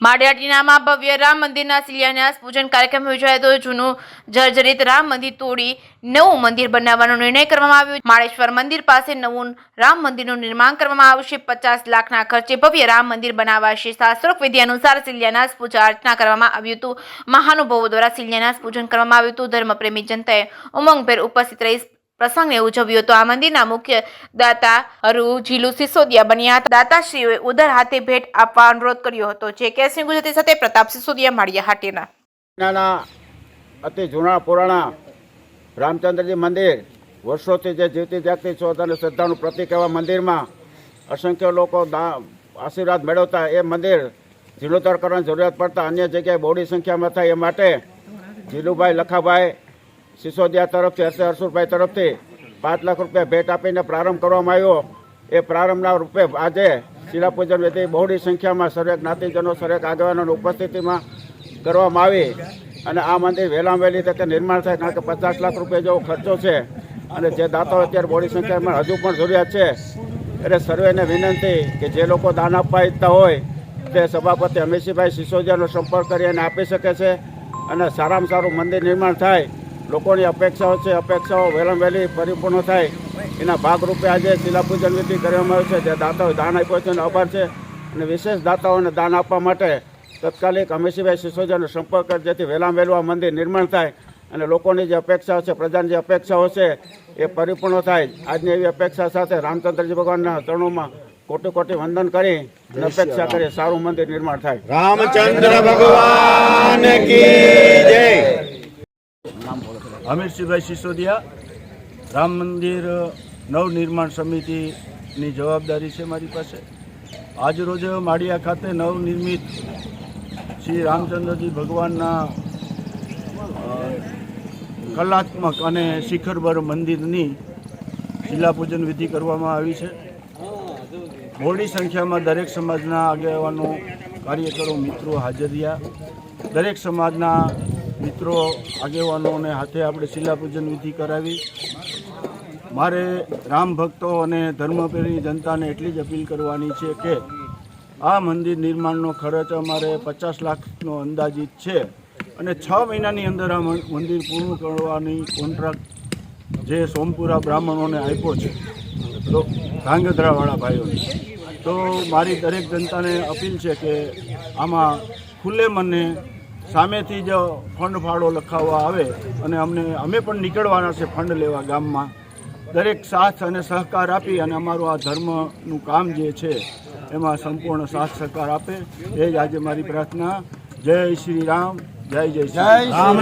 માળિયાટીનામાં ભવ્ય રામ મંદિરના શિલાન્યાસ પૂજન કાર્યક્રમ યોજાયો હતો। જૂનું જર્જરિત રામ મંદિર તોડી નવું મંદિર બનાવવાનો નિર્ણય કરવામાં આવ્યો। માળેશ્વર મંદિર પાસે નવું રામ મંદિરનું નિર્માણ કરવામાં આવશે। 50 લાખના ખર્ચે ભવ્ય રામ મંદિર બનાવાશે। શાસ્ત્રોક્ત વિધિ અનુસાર શિલાન્યાસ પૂજા અર્ચના કરવામાં આવ્યું હતું। મહાનુભાવો દ્વારા શિલાન્યાસ પૂજન કરવામાં આવ્યું હતું। ધર્મપ્રેમી જનતાએ ઉમંગભેર ઉપસ્થિત રહી પ્રસંગને ઉજવ્યો હતો। આ મંદિરના મુખ્ય દાતા જીલુ સિસોદિયા બન્યા હતા। દાતાશ્રીઓએ ઉદર હાથે ભેટ આપવા અનુરોધ કર્યો હતો। જે કે સિંહ ગુજરાતી સાથે પ્રતાપ સિસોદિયા માળિયાહાટીના અતિ જૂના પુરાણા રામચંદ્રજી મંદિર વર્ષોથી જે જીવતી જાગતી શોધ અને શ્રદ્ધાનું પ્રતિક એવા મંદિરમાં અસંખ્ય લોકો આશીર્વાદ મેળવતા એ મંદિર જીર્ણોદ્ધાર કરવાની જરૂરિયાત પડતા અન્ય જગ્યાએ બહોળી સંખ્યામાં થાય એ માટે જીલુભાઈ લખાભાઈ સિસોદિયા તરફથી હર્ષુભાઈ તરફથી 5 લાખ રૂપિયા ભેટ આપીને પ્રારંભ કરવામાં આવ્યો। એ પ્રારંભના રૂપે આજે શિલાપૂજન વિધિ બહોળી સંખ્યામાં સર્વે જ્ઞાતિજનો સર્વે આગેવાનોની ઉપસ્થિતિમાં કરવામાં આવી અને આ મંદિર વહેલામાં વહેલી તકે નિર્માણ થાય, કારણ કે 50 લાખ રૂપિયા જેવો ખર્ચો છે અને જે દાતાઓ અત્યારે બહોળી સંખ્યામાં હજુ પણ જરૂરિયાત છે। એટલે સર્વેને વિનંતી કે જે લોકો દાન આપવા ઈચ્છતા હોય તે સભાપતિ અમીરસિંહભાઈ સિસોદિયાનો સંપર્ક કરી અને આપી શકે છે અને સારામાં સારું મંદિર નિર્માણ થાય। લોકોની અપેક્ષાઓ છે, અપેક્ષાઓ વહેલામાં વહેલી પરિપૂર્ણ થાય એના ભાગરૂપે આજે શિલાપૂજન વિધિ કરવામાં આવ્યું છે। જે દાતાઓએ દાન આપ્યો છે એનો આભાર છે અને વિશેષ દાતાઓને દાન આપવા માટે તત્કાલિક અમીરસિંહભાઈ સિસોદિયાનો સંપર્ક કરે જેથી વહેલામાં વહેલું આ મંદિર નિર્માણ થાય અને લોકોની જે અપેક્ષાઓ છે, પ્રજાની જે અપેક્ષાઓ છે એ પરિપૂર્ણ થાય। આજની એવી અપેક્ષા સાથે રામચંદ્રજી ભગવાનના ચરણોમાં કોટી કોટી વંદન કરી અને અપેક્ષા કરી સારું મંદિર નિર્માણ થાય। રામચંદ્ર ભગવાન કી જય। અમીરસિંહભાઈ સિસોદિયા, રામ મંદિર નવનિર્માણ સમિતિની જવાબદારી છે મારી પાસે। આજરોજ માળિયા ખાતે નવનિર્મિત શ્રી રામચંદ્રજી ભગવાનના કલાત્મક અને શિખરબર મંદિરની શિલાપૂજન વિધિ કરવામાં આવી છે। બહોળી સંખ્યામાં દરેક સમાજના આગેવાનો, કાર્યકરો, મિત્રો હાજર રહ્યા। દરેક સમાજના મિત્રો આગેવાનોને હાથે આપણે શિલાપૂજન વિધિ કરાવી। મારે રામ ભક્તો અને ધર્મપ્રેમી જનતાને એટલી જ અપીલ કરવાની છે કે આ મંદિર નિર્માણનો ખર્ચ અમારે 50 લાખનો અંદાજિત છે અને 6 મહિનાની અંદર આ મંદિર પૂર્ણ કરવાની કોન્ટ્રાક્ટ જે સોમપુરા બ્રાહ્મણોને આપ્યો છે, તો ધાંગધ્રાવાળા ભાઈઓને। તો મારી દરેક જનતાને અપીલ છે કે આમાં ખુલ્લે મને સામેથી જ ફંડ ફાળો લખાવવા આવે અને અમે પણ નીકળવાના છે ફંડ લેવા ગામમાં। દરેક સાથ અને સહકાર આપી અને અમારું આ ધર્મનું કામ જે છે એમાં સંપૂર્ણ સાથ સહકાર આપે એ જ આજે મારી પ્રાર્થના। જય શ્રી રામ, જય જય શ્રી રામ।